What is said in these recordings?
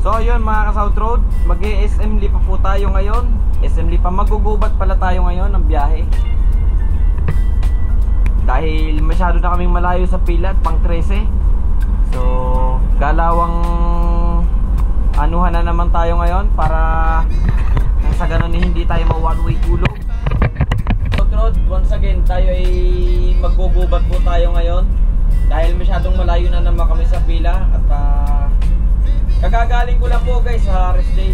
So ayun mga ka-South Road, mag-SM Lipa po tayo ngayon. SM Lipa, magugubat pala tayo ngayon ng biyahe. Dahil masyado na kaming malayo sa pila, pang 13. So galawang anuhan na naman tayo ngayon para nang sa ganun hindi tayo ma-one-way gulong. South Road, once again tayo ay maggugubat po tayo ngayon. Dahil masyadong malayo na naman kami sa pila. At kagagaling ko lang po guys sa rest day.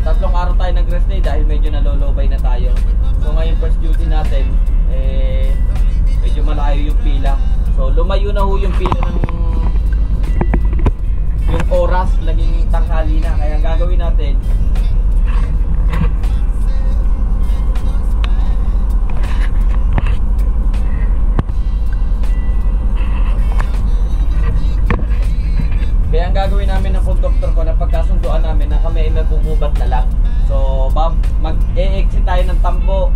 So 3 araw tayo nag rest day dahil medyo nalolobay na tayo. So ngayon first duty natin medyo malayo yung pila. So lumayo na ho yung pila ng yung oras, naging tanghali na. Kaya ang gagawin natin, namin ng conductor ko na pagkasunduan namin na kami ay maggugubat na lang. So mag-e-exit tayo ng Tambo,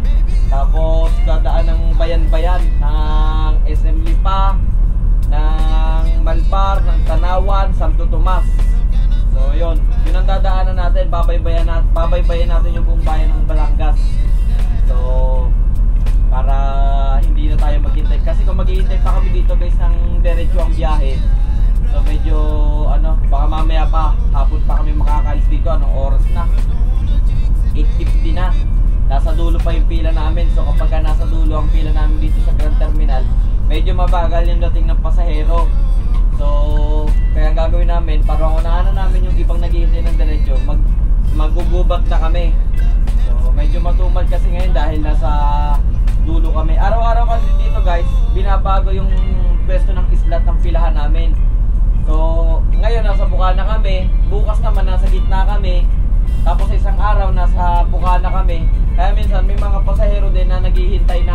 tapos dadaan ng bayan-bayan ng SM Lipa, ng Malpar, ng Tanawan, Santo Tomas. So yun ang dadaanan natin. Babaybayan natin yung buong bayan ng Batangas. So para hindi na tayo maghintay, kasi kung maghihintay pa kami dito guys ng diretso ang biyahe, so medyo baka mamaya pa hapon pa kami makakaalis dito. Anong oras na? 8:50 na. Nasa dulo pa yung pila namin. So kapag nasa dulo ang pila namin dito sa Grand Terminal, medyo mabagal yung dating ng pasahero. So kaya ang gagawin namin, para unahan na namin yung ibang naghihintay ng diretso, magugubat na kami. So medyo matumal kasi ngayon dahil nasa dulo kami. Araw-araw kasi dito guys, binabago yung pwesto ng islat ng pilahan namin. So ngayon nasa Bukana kami, bukas naman nasa gitna kami, tapos isang araw nasa Bukana kami. Kaya minsan may mga pasahero din na naghihintay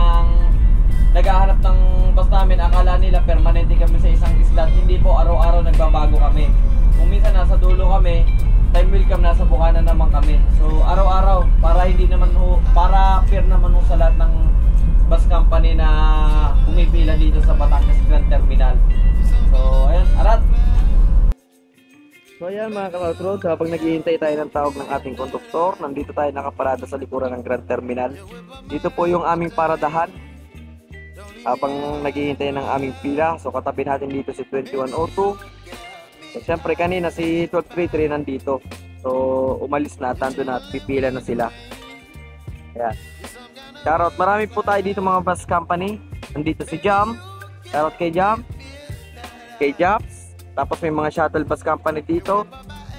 naghahanap ng bus namin, akala nila permanente kami sa isang islat. Hindi po, araw-araw nagbabago kami. Kung minsan nasa dulo kami, time will come nasa Bukana naman kami. So araw-araw, para hindi naman para fair naman sa lahat ng bus company na pumipila dito sa Batangas Grand Terminal. So ayan, arat. So ayan mga ka-South Road, habang naghihintay tayo ng tawag ng ating konduktor, nandito tayo nakaparada sa likuran ng Grand Terminal. Dito po yung aming paradahan habang naghihintay ng aming pila. So katabi natin dito si 2102. So syempre kanina si 1233 nandito. So umalis na, tanto na at pipila na sila. Ayan. Shoutout, marami po tayo dito mga bus company. Nandito si Jam, shoutout kay Jam, kay Japs. Tapos may mga shuttle bus company dito,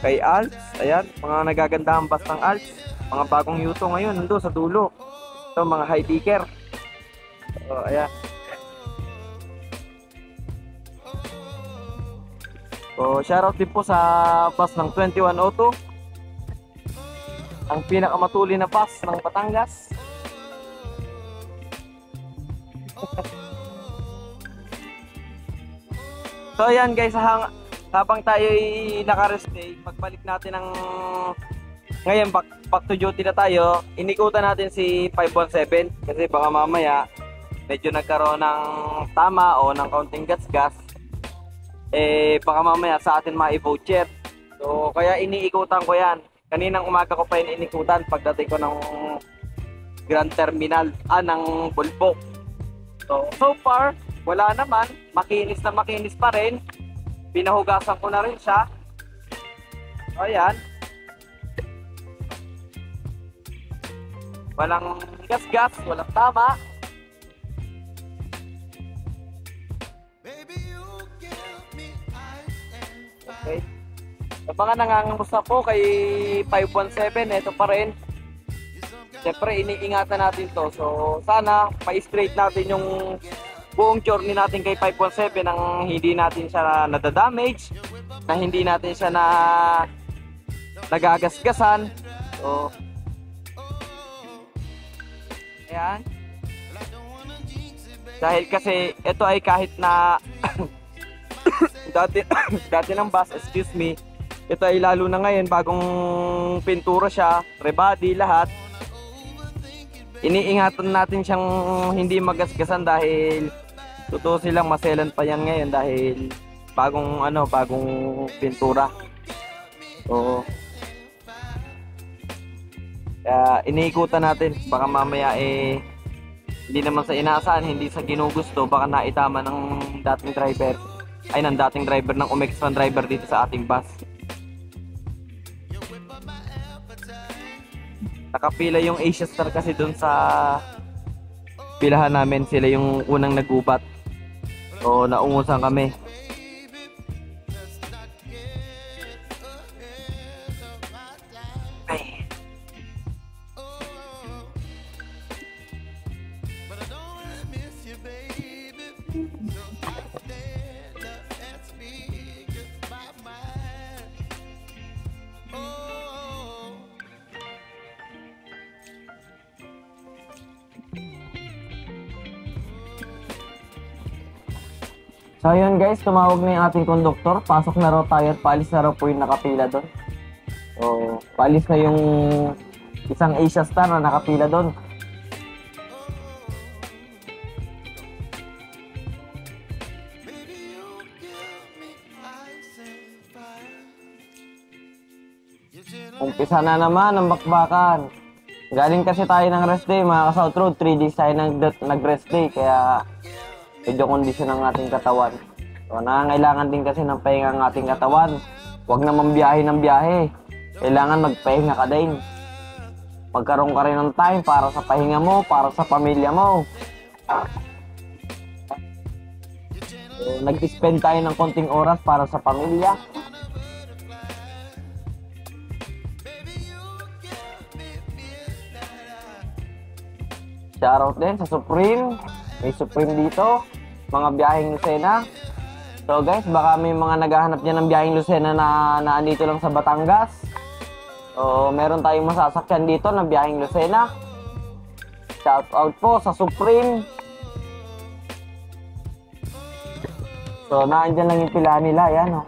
kay Alps. Ayan, mga nagagandahang bus ng Alps. Mga bagong yuto ngayon, nando sa dulo. Ito mga high ticker. So ayan. So shoutout din po sa bus ng 2102, ang pinakamatuli na bus ng Batangas. So ayan guys, habang tayo ay naka-rest day, pagbalik natin ngayon back to duty na tayo, inikutan natin si 517 kasi baka mamaya medyo nagkaroon ng tama o ng kaunting gas-gas, baka mamaya sa atin ma-voucher. So kaya iniikutan ko yan. Kaninang umaga ko pa inikutan pagdating ko ng Grand Terminal, ng Bulbok. So far, wala naman. Makinis na makinis pa rin. Pinahugasan ko na rin siya. Ayan. Walang gas-gas, walang tama. Okay. Sa mga nangangamusta po kay 517, ito pa rin. Siyempre, iniingatan natin to. So, sana ma-straight natin yung buong journey natin kay 517 nang hindi natin siya nadadamage, na hindi natin siya nagagasgasan. So, ayan. Dahil kasi ito ay kahit na dati ng bus, excuse me, ito ay lalo na ngayon, bagong pintura siya, rebody, lahat. Iniingatan natin siyang hindi magasgasan dahil totoo silang maselan pa yan ngayon dahil bagong pintura. So Oo. Kaya iniikutan natin. Baka mamaya hindi naman sa inaasahan, hindi sa ginugusto, baka naitama ng dating driver. Ay, ng dating driver ng Umextran driver dito sa ating bus. Nakapila yung Asia Star kasi dun sa pilahan namin. Sila yung unang nagubat. So, naungusan kami. Ay. So ayun guys, tumawag na yung ating konduktor. Pasok na raw tayo at paalis na raw po yung nakapila doon. So, paalis na yung isang Asia Star na nakapila doon. Umpisa na naman ang bakbakan. Galing kasi tayo ng rest day mga ka-South Road. 3 days tayo nag-rest day. Kaya medyo kondisyon ng ating katawan. So, nangangailangan din kasi ng pahinga ng ating katawan. Huwag naman biyahe ng biyahe. Kailangan magpahinga ka din. Magkaroon ka rin ng time para sa pahinga mo, para sa pamilya mo. So, nag-spend tayo ng konting oras para sa pamilya. Shoutout din sa Supreme. May Supreme dito. Mga biyaheng Lucena. So guys, baka may mga naghahanap dyan ng biyaheng Lucena na andito lang sa Batangas. So meron tayong masasakyan dito na biyaheng Lucena. Shoutout po sa Supreme. So naandyan lang yung pilahan nila. Yan o.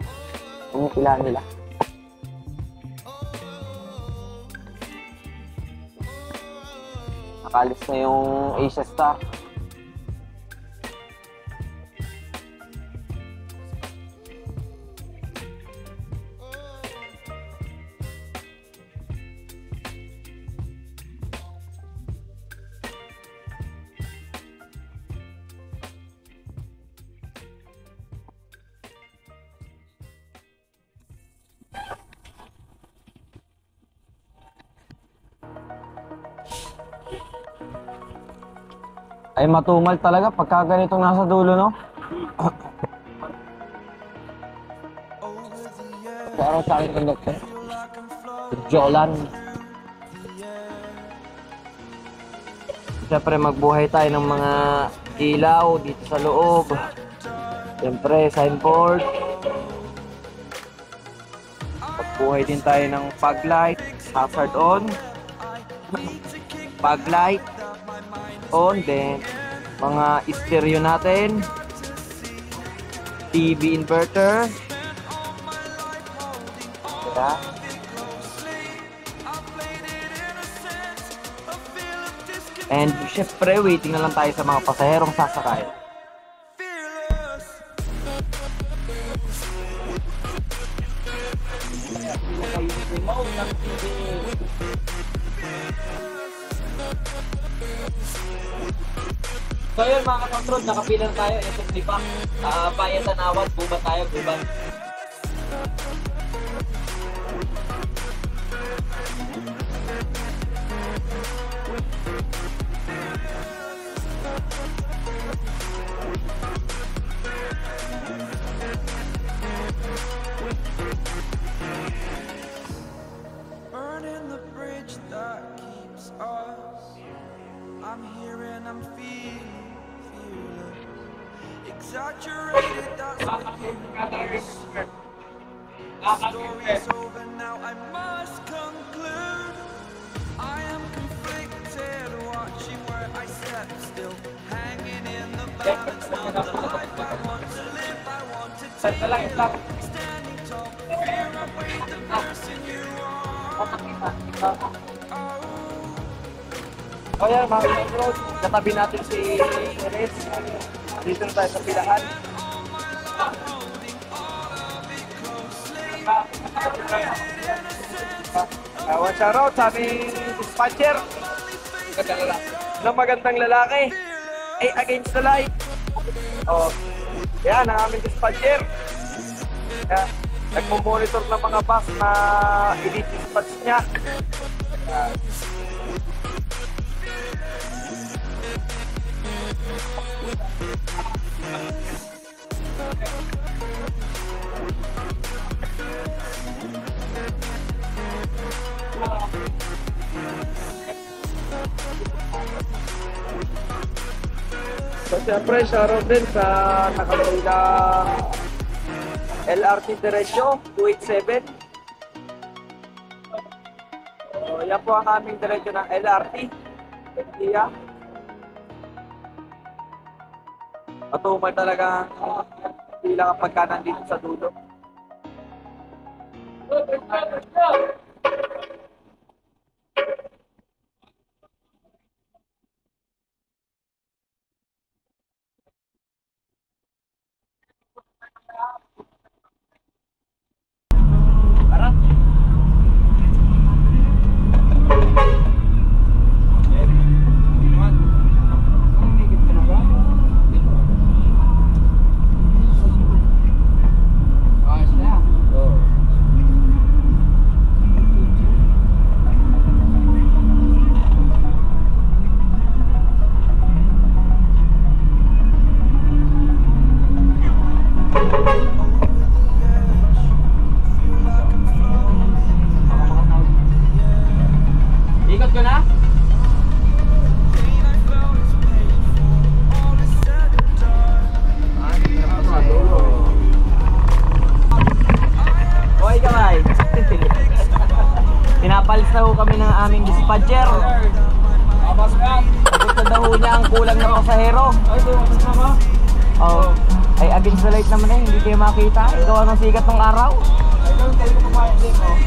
Yung pilahan nila. Nakalis na yung Asia Star. Ay matumal talaga pagka ganitong nasa dulo, no? Pero sa akin ng doktor Jolan. Siyempre magbuhay tayo ng mga ilaw dito sa loob. Siyempre signboard. Magbuhay din tayo ng fog light, hazard on, fog light on, then mga stereo natin, TV inverter, diba? And syempre waiting na lang tayo sa mga pasaherong sasakay. So yun mga ka-control, nakapila na tayo. Ito slipa. Bayan Tanawan, gubat tayo, gubat. Burning the bridge that keeps us. I'm here and I'm feeling exaggerated, that's what you miss. The story's over now, I must conclude. I am conflicted, watching where I step still, hanging in the balance. Not the life I want to live, I want to take it. Standing tall, fear I weighed the person you are. O yan mga ka-control, katabi natin si Perez. Dito na tayo sa pilahan. One shoutout sa aming dispatcher. Magandang lalaki. Ay, against the light. Oh, yan ang aming dispatcher. Yan. Nagmo-monitor ng mga bus na i-dispatch niya. Yan. So, siyempre, shoutout din sa nakalilang LRT Diretso 287. So, yan po ang aming diretso ng LRT. India. Matumal talaga pila kapag ka nandito sa dulo. Ikot ko na? Hoy kamay. Pinapalis na ho kami ng aming dispatcher. Sagot na daw niya ang kulang na pasahero. Oh, ay against the light naman eh, hindi kayo makita. Ikaw ang sikat ng araw. Ikaw yung tayo kumain din, oh.